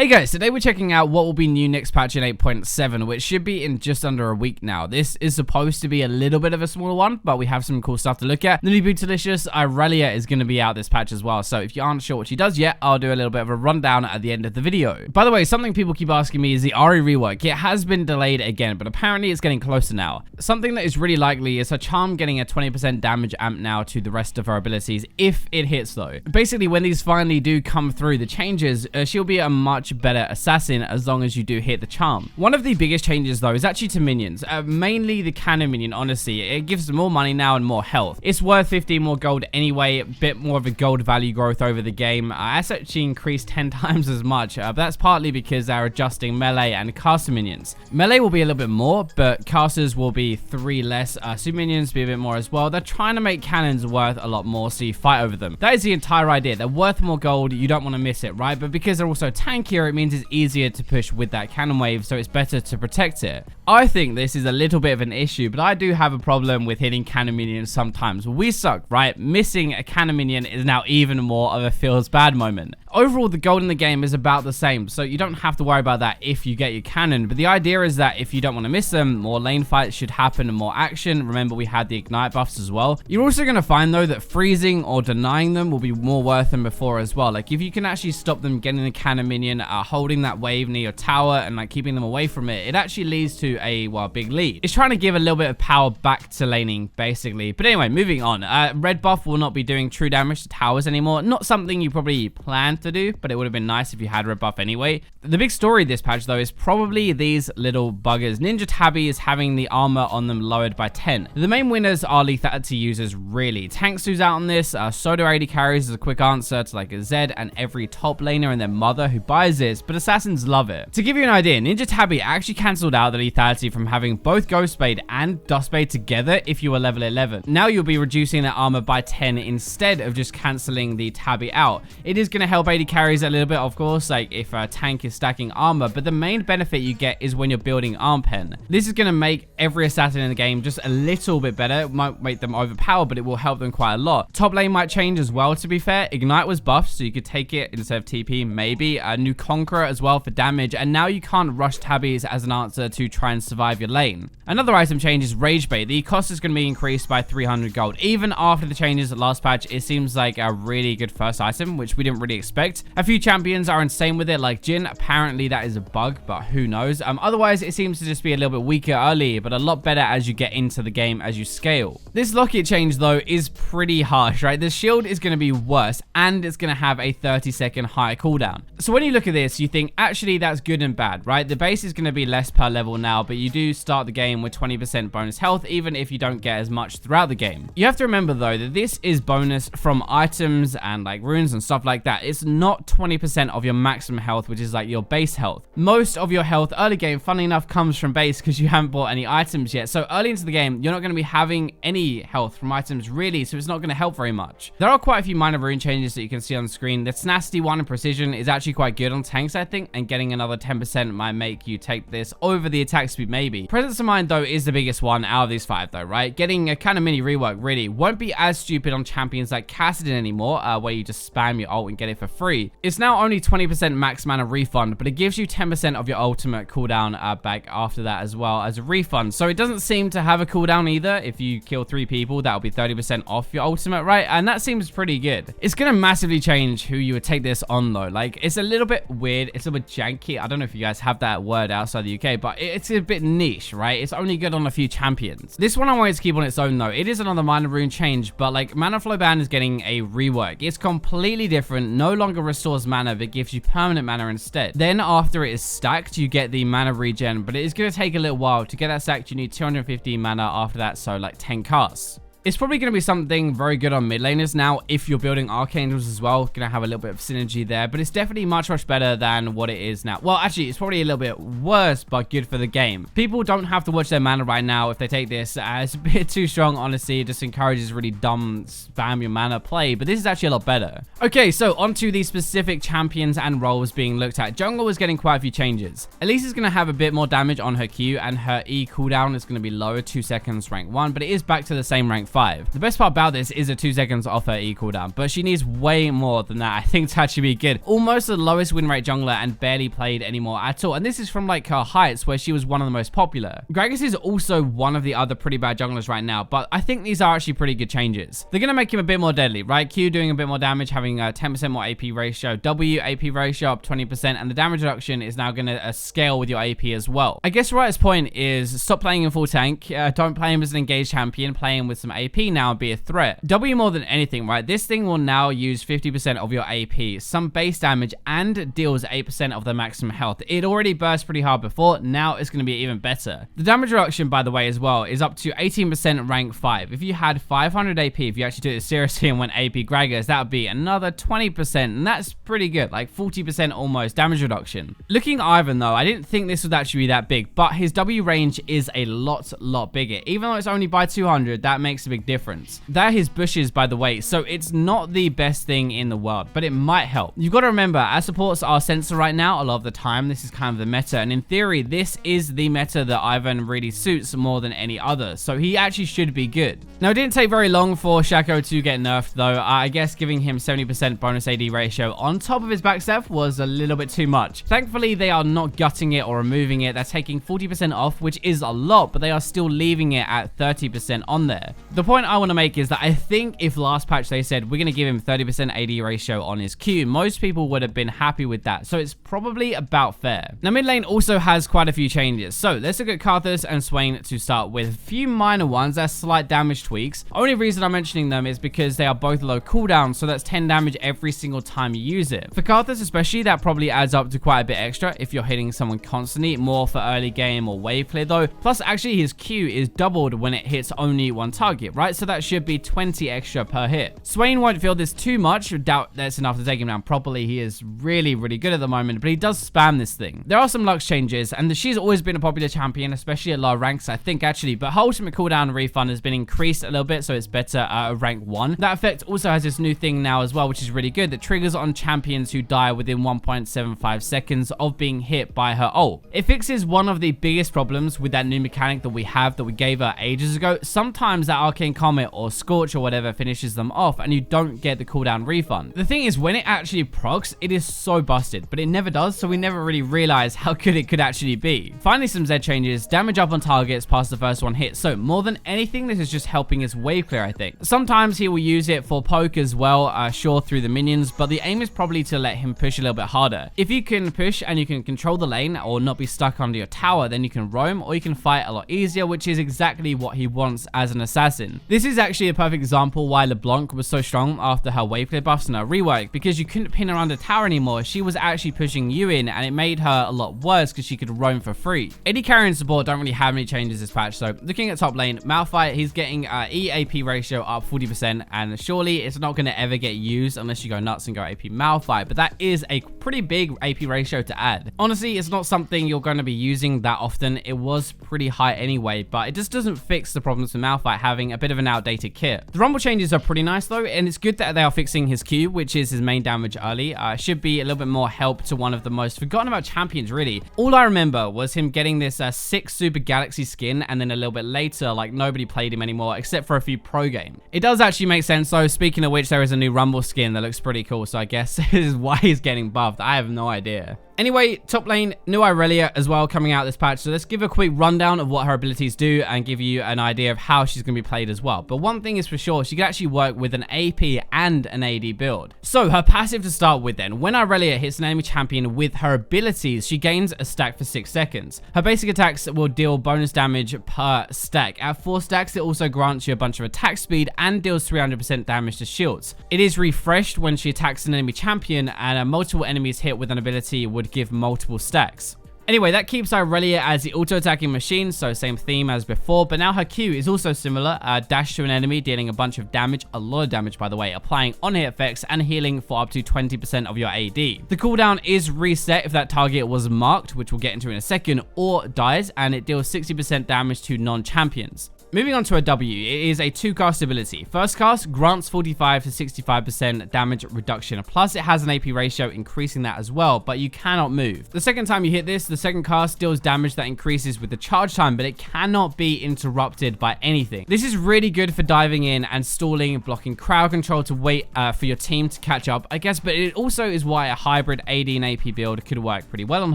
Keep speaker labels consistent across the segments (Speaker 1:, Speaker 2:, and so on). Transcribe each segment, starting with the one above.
Speaker 1: Hey guys, today we're checking out what will be new next patch in 8.7, which should be in just under a week now. This is supposed to be a little bit of a smaller one, but we have some cool stuff to look at. The new Bootylicious Irelia is going to be out this patch as well, so if you aren't sure what she does yet, I'll do a little bit of a rundown at the end of the video. By the way, something people keep asking me is the Ari rework. It has been delayed again, but apparently it's getting closer now. Something that is really likely is her charm getting a 20% damage amp now to the rest of her abilities, if it hits though. Basically, when these finally do come through, the changes, she'll be a much better assassin as long as you do hit the charm. One of the biggest changes though is actually to minions, mainly the cannon minion. Honestly, it gives them more money now and more health. It's worth 15 more gold anyway, a bit more of a gold value growth over the game. It's actually increased 10 times as much, but that's partly because they're adjusting melee and caster minions. Melee will be a little bit more, but casters will be 3 less, super minions be a bit more as well. They're trying to make cannons worth a lot more so you fight over them. That is the entire idea. They're worth more gold, you don't want to miss it, right? But because they're also tankier, it means it's easier to push with that cannon wave, so it's better to protect it. I think this is a little bit of an issue, but I do have a problem with hitting cannon minions sometimes. We suck, right? Missing a cannon minion is now even more of a feels bad moment. Overall, the gold in the game is about the same, so you don't have to worry about that if you get your cannon, but the idea is that if you don't want to miss them, more lane fights should happen and more action. Remember, we had the ignite buffs as well. You're also going to find though that freezing or denying them will be more worth than before as well. Like if you can actually stop them getting the cannon minion, holding that wave near your tower and like keeping them away from it, it actually leads to a big lead. It's trying to give a little bit of power back to laning basically. But anyway, moving on. Red buff will not be doing true damage to towers anymore. Not something you probably planned to do, but it would have been nice if you had red buff anyway. The big story of this patch though is probably these little buggers. Ninja Tabby is having the armor on them lowered by 10. The main winners are lethality users really. Tanks lose out on this, so do AD carries as a quick answer to like a Zed and every top laner and their mother who buys this, but assassins love it. To give you an idea, Ninja Tabby actually cancelled out the lethality from having both Ghostblade and Dustblade together if you were level 11. Now you'll be reducing that armor by 10 instead of just cancelling the Tabby out. It is going to help AD carries a little bit, of course, like if a tank is stacking armor, but the main benefit you get is when you're building arm pen. This is going to make every assassin in the game just a little bit better. It might make them overpowered, but it will help them quite a lot. Top lane might change as well, to be fair. Ignite was buffed, so you could take it instead of TP, maybe. A new Conqueror as well for damage, and now you can't rush Tabbies as an answer to try and survive your lane. Another item change is Rage Bait. The cost is going to be increased by 300 gold. Even after the changes at last patch, it seems like a really good first item, which we didn't really expect. A few champions are insane with it, like Jhin. Apparently that is a bug, but who knows? Otherwise, it seems to just be a little bit weaker early, but a lot better as you get into the game as you scale. This locket change, though, is pretty harsh, right? The shield is going to be worse, and it's going to have a 30-second higher cooldown. So when you look at this, you think, actually, that's good and bad, right? The base is going to be less per level now, but you do start the game with 20% bonus health, even if you don't get as much throughout the game. You have to remember, though, that this is bonus from items and like runes and stuff like that. It's not 20% of your maximum health, which is like your base health. Most of your health early game, funny enough, comes from base because you haven't bought any items yet. So early into the game, you're not going to be having any health from items really, so it's not going to help very much. There are quite a few minor rune changes that you can see on the screen. The tenacity one and precision is actually quite good on tanks, I think, and getting another 10% might make you take this over the attack speed maybe. Presence of mind though is the biggest one out of these 5 though, right? Getting a kind of mini rework really won't be as stupid on champions like Kassadin anymore, where you just spam your ult and get it for free. It's now only 20% max mana refund, but it gives you 10% of your ultimate cooldown back after that as well as a refund. So it doesn't seem to have a cooldown either. If you kill 3 people, that'll be 30% off your ultimate, right? And that seems pretty good. It's gonna massively change who you would take this on though. Like, it's a little bit weird, it's a little bit janky. I don't know if you guys have that word outside the UK, but it's a bit niche, right? It's only good on a few champions. This one I wanted to keep on its own though. It is another minor rune change, but like mana flow ban is getting a rework. It's completely different, no longer restores mana, but gives you permanent mana instead. Then after it is stacked, you get the mana regen, but it is going to take a little while. To get that stacked, you need 250 mana after that, so like 10 casts. It's probably going to be something very good on mid laners now if you're building Archangels as well. Going to have a little bit of synergy there, but it's definitely much better than what it is now. Well, actually, it's probably a little bit worse, but good for the game. People don't have to watch their mana right now if they take this. It's a bit too strong, honestly. It just encourages really dumb spam your mana play, but this is actually a lot better. Okay, so onto the specific champions and roles being looked at. Jungle is getting quite a few changes. Elise is going to have a bit more damage on her Q, and her E cooldown is going to be lower, 2 seconds rank 1, but it is back to the same rank 5. The best part about this is a 2 seconds off her E cooldown, but she needs way more than that, I think, to actually be good. Almost the lowest win rate jungler and barely played anymore at all, and this is from like her heights where she was one of the most popular. Gragas is also one of the other pretty bad junglers right now, but I think these are actually pretty good changes. They're gonna make him a bit more deadly, right? Q doing a bit more damage, having a 10% more AP ratio, W AP ratio up 20%, and the damage reduction is now gonna scale with your AP as well. I guess Riot's point is stop playing in full tank, don't play him as an engaged champion, play him with some AP now and be a threat. W more than anything, right? This thing will now use 50% of your AP, some base damage, and deals 8% of the maximum health. It already burst pretty hard before, now it's gonna be even better. The damage reduction, by the way, as well, is up to 18% rank 5. If you had 500 AP, if you actually took it seriously and went AP Gragas, that would be another 20%, and that's pretty good, like 40% almost damage reduction. Looking at Ivan though, I didn't think this would actually be that big, but his W range is a lot bigger. Even though it's only by 200, that makes a big difference. They're his bushes, by the way, so it's not the best thing in the world, but it might help. You've got to remember, as supports are sensor right now, a lot of the time, this is kind of the meta, and in theory, this is the meta that Ivan really suits more than any other, so he actually should be good. Now, it didn't take very long for Shaco to get nerfed, though. I guess giving him 70% bonus AD ratio on top of his backstep was a little bit too much. Thankfully, they are not gutting it or removing it. They're taking 40% off, which is a lot, but they are still leaving it at 30% on there. The point I want to make is that I think if last patch they said we're going to give him 30% AD ratio on his Q, most people would have been happy with that, so it's probably about fair. Now, mid lane also has quite a few changes, so let's look at Karthus and Swain to start with. A few minor ones, that's slight damage tweaks. Only reason I'm mentioning them is because they are both low cooldown, so that's 10 damage every single time you use it. For Karthus especially, that probably adds up to quite a bit extra if you're hitting someone constantly, more for early game or wave clear though. Plus, actually, his Q is doubled when it hits only one target, right? So that should be 20 extra per hit. Swain won't feel this too much. Doubt that's enough to take him down properly. He is really good at the moment, but he does spam this thing. There are some Lux changes, and she's always been a popular champion, especially at lower ranks, I think, actually, but her ultimate cooldown refund has been increased a little bit, so it's better at rank 1. That effect also has this new thing now as well, which is really good, that triggers on champions who die within 1.75 seconds of being hit by her ult. It fixes one of the biggest problems with that new mechanic that we gave her ages ago. Sometimes that Arcane Comet or Scorch or whatever finishes them off, and you don't get the cooldown refund. The thing is, when it actually procs, it is so busted, but it never does, so we never really realize how good it could actually be. Finally, some Z changes. Damage up on targets past the first one hit, so more than anything, this is just helping his wave clear, I think. Sometimes he will use it for poke as well, sure, through the minions, but the aim is probably to let him push a little bit harder. If you can push and you can control the lane or not be stuck under your tower, then you can roam or you can fight a lot easier, which is exactly what he wants as an assassin. This is actually a perfect example why LeBlanc was so strong after her wave clear buffs and her rework, because you couldn't pin her under tower anymore. She was actually pushing you in, and it made her a lot worse because she could roam for free. AD carry and support don't really have any changes this patch, so looking at top lane, Malphite, he's getting EAP ratio up 40%, and surely it's not going to ever get used unless you go nuts and go AP Malphite, but that is a pretty big AP ratio to add. Honestly, it's not something you're going to be using that often. It was pretty high anyway, but it just doesn't fix the problems with Malphite having a bit of an outdated kit. The rumble changes are pretty nice though, and it's good that they are fixing his Q, which is his main damage early. Should be a little bit more help to one of the most forgotten about champions, really. All I remember was him getting this 6 Super Galaxy skin, and then a little bit later, like, nobody played him anymore except for a few pro games. It does actually make sense though. Speaking of which, there is a new rumble skin that looks pretty cool, so I guess this is why he's getting buffed. I have no idea. Anyway, top lane, new Irelia as well coming out this patch, so let's give a quick rundown of what her abilities do and give you an idea of how she's going to be played as well. But one thing is for sure, she can actually work with an AP and an AD build. So her passive to start with then, when Irelia hits an enemy champion with her abilities, she gains a stack for 6 seconds. Her basic attacks will deal bonus damage per stack. At 4 stacks, it also grants you a bunch of attack speed and deals 300% damage to shields. It is refreshed when she attacks an enemy champion, and multiple enemies hit with an ability would give multiple stacks. Anyway, that keeps Irelia as the auto-attacking machine, so same theme as before, but now her Q is also similar. Dash to an enemy, dealing a bunch of damage, a lot of damage by the way, applying on-hit effects and healing for up to 20% of your AD. The cooldown is reset if that target was marked, which we'll get into in a second, or dies, and it deals 60% damage to non-champions. Moving on to a W, it is a 2-cast ability. First cast grants 45 to 65% damage reduction, plus it has an AP ratio increasing that as well, but you cannot move. The second time you hit this, the second cast deals damage that increases with the charge time, but it cannot be interrupted by anything. This is really good for diving in and stalling, blocking crowd control to wait for your team to catch up, I guess, but it also is why a hybrid AD and AP build could work pretty well on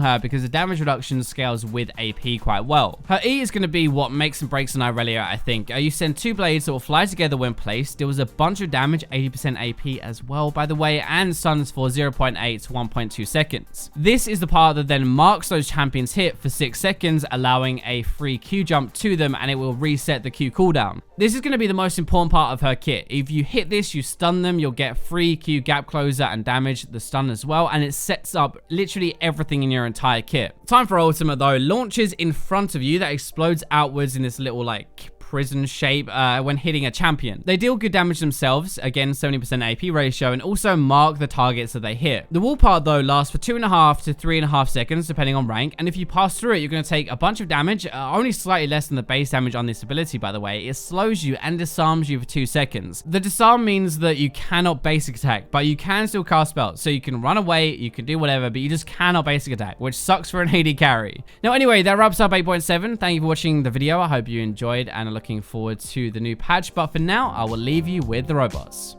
Speaker 1: her, because the damage reduction scales with AP quite well. Her E is going to be what makes and breaks an Irelia, I think. You send 2 blades that will fly together when placed, deals a bunch of damage, 80% AP as well, by the way, and stuns for 0.8 to 1.2 seconds. This is the part that then marks those champions hit for 6 seconds, allowing a free Q jump to them, and it will reset the Q cooldown. This is going to be the most important part of her kit. If you hit this, you stun them, you'll get free Q gap closer and damage the stun as well, and it sets up literally everything in your entire kit. Time for ultimate though. Launches in front of you that explodes outwards in this little like prison shape when hitting a champion. They deal good damage themselves, again 70% AP ratio, and also mark the targets that they hit. The wall part though lasts for 2.5 to 3.5 seconds depending on rank, and if you pass through it, you're going to take a bunch of damage, only slightly less than the base damage on this ability, by the way. It slows you and disarms you for 2 seconds. The disarm means that you cannot basic attack, but you can still cast spells, so you can run away, you can do whatever, but you just cannot basic attack, which sucks for an AD carry. Now anyway, that wraps up 8.7. Thank you for watching the video. I hope you enjoyed and looking forward to the new patch, but for now I will leave you with the robots.